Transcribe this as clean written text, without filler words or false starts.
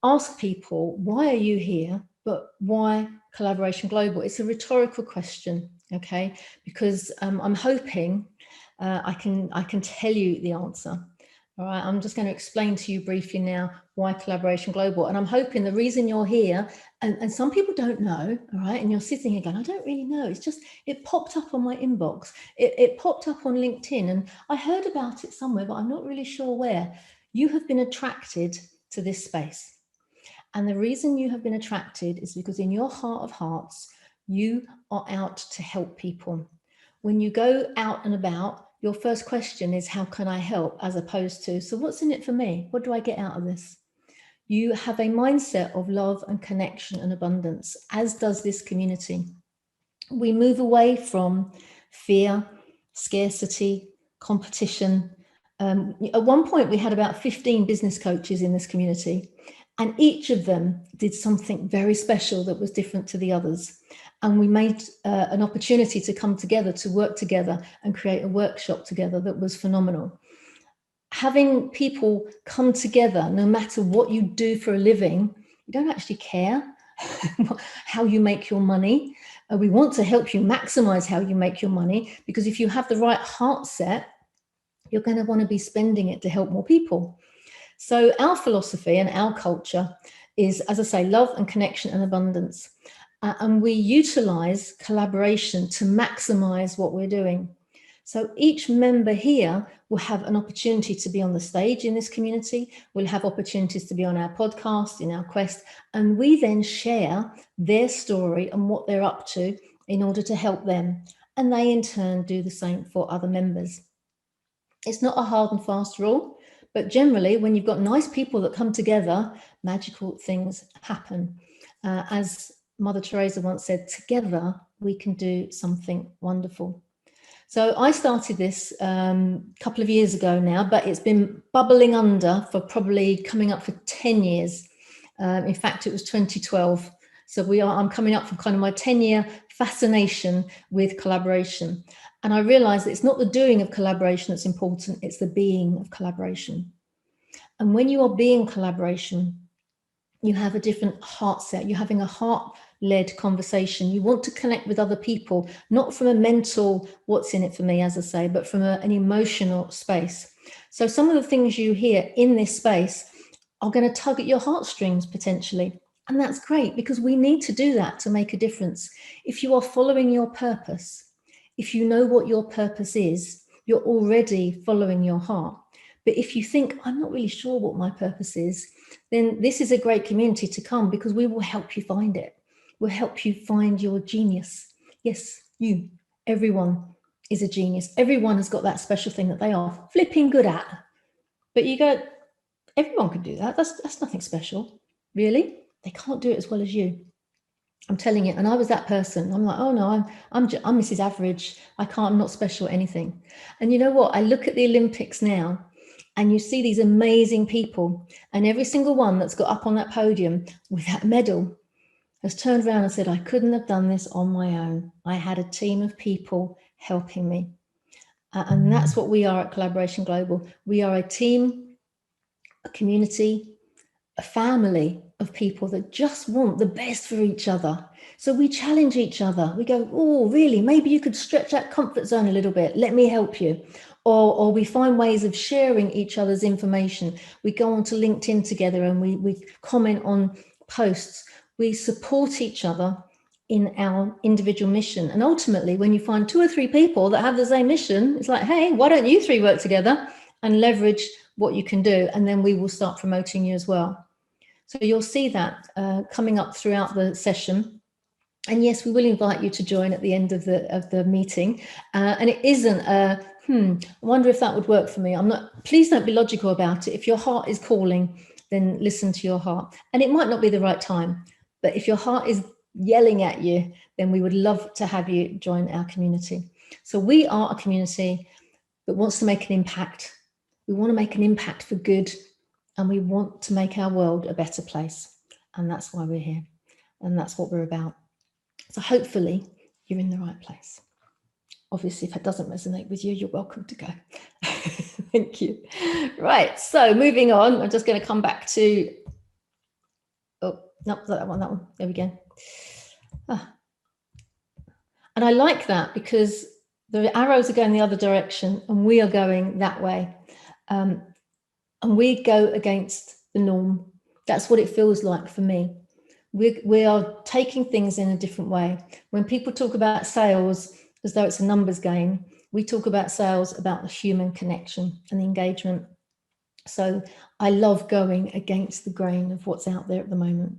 ask people, why are you here? But why Collaboration Global? It's a rhetorical question, okay? Because I'm hoping I can tell you the answer. All right, I'm just going to explain to you briefly now why Collaboration Global. And I'm hoping the reason you're here, and some people don't know, all right, and you're sitting here going, I don't really know. It's just, it popped up on my inbox. It popped up on LinkedIn, and I heard about it somewhere, but I'm not really sure where. You have been attracted to this space. And the reason you have been attracted is because in your heart of hearts, you are out to help people. When you go out and about, your first question is, how can I help? As opposed to, so what's in it for me? What do I get out of this? You have a mindset of love and connection and abundance, as does this community. We move away from fear, scarcity, competition. At one point, we had about 15 business coaches in this community, and each of them did something very special that was different to the others. And we made an opportunity to come together, to work together and create a workshop together that was phenomenal. Having people come together, no matter what you do for a living, you don't actually care how you make your money. We want to help you maximize how you make your money, because if you have the right heart set, you're going to want to be spending it to help more people. So our philosophy and our culture is, as I say, love and connection and abundance. And we utilize collaboration to maximize what we're doing. So each member here will have an opportunity to be on the stage in this community. We'll have opportunities to be on our podcast, in our quest, and we then share their story and what they're up to in order to help them. And they in turn do the same for other members. It's not a hard and fast rule, but generally when you've got nice people that come together, magical things happen. As Mother Teresa once said, together we can do something wonderful. So I started this a couple of years ago now, but it's been bubbling under for probably coming up for 10 years. In fact, it was 2012. So I'm coming up for kind of my 10-year fascination with collaboration. And I realized that it's not the doing of collaboration that's important, it's the being of collaboration. And when you are being collaboration, you have a different heart set. You're having a heart-led conversation. You want to connect with other people, not from a mental, what's in it for me, as I say, but from an emotional space. So some of the things you hear in this space are going to tug at your heartstrings potentially. And that's great, because we need to do that to make a difference. If you are following your purpose, if you know what your purpose is, you're already following your heart. But if you think, I'm not really sure what my purpose is, then this is a great community to come, because we will help you find it. We'll help you find your genius. Yes, you, everyone is a genius. Everyone has got that special thing that they are flipping good at. But you go, everyone can do that. That's nothing special. Really? They can't do it as well as you. I'm telling you. And I was that person. I'm like, oh no, I'm Mrs. Average. I'm not special at anything. And you know what? I look at the Olympics now, and you see these amazing people, and every single one that's got up on that podium with that medal has turned around and said, I couldn't have done this on my own. I had a team of people helping me. And that's what we are at Collaboration Global. We are a team, a community, a family of people that just want the best for each other. So we challenge each other. We go, oh, really? Maybe you could stretch that comfort zone a little bit. Let me help you. Or we find ways of sharing each other's information. We go onto LinkedIn together and we comment on posts. We support each other in our individual mission. And ultimately, when you find 2 or 3 people that have the same mission, it's like, hey, why don't you 3 work together and leverage what you can do? And then we will start promoting you as well. So you'll see that coming up throughout the session. And yes, we will invite you to join at the end of the meeting. And it isn't a, I wonder if that would work for me. Please don't be logical about it. If your heart is calling, then listen to your heart. And it might not be the right time, but if your heart is yelling at you, then we would love to have you join our community. So we are a community that wants to make an impact. We want to make an impact for good, and we want to make our world a better place. And that's why we're here. And that's what we're about. So hopefully you're in the right place. Obviously, if it doesn't resonate with you, you're welcome to go. Thank you. Right, so moving on, I'm just going to come back to Oh, no, that one, there we go. Ah. And I like that because the arrows are going the other direction and we are going that way. And we go against the norm. That's what it feels like for me. We are taking things in a different way. When people talk about sales as though it's a numbers game, we talk about sales about the human connection and the engagement. So I love going against the grain of what's out there at the moment.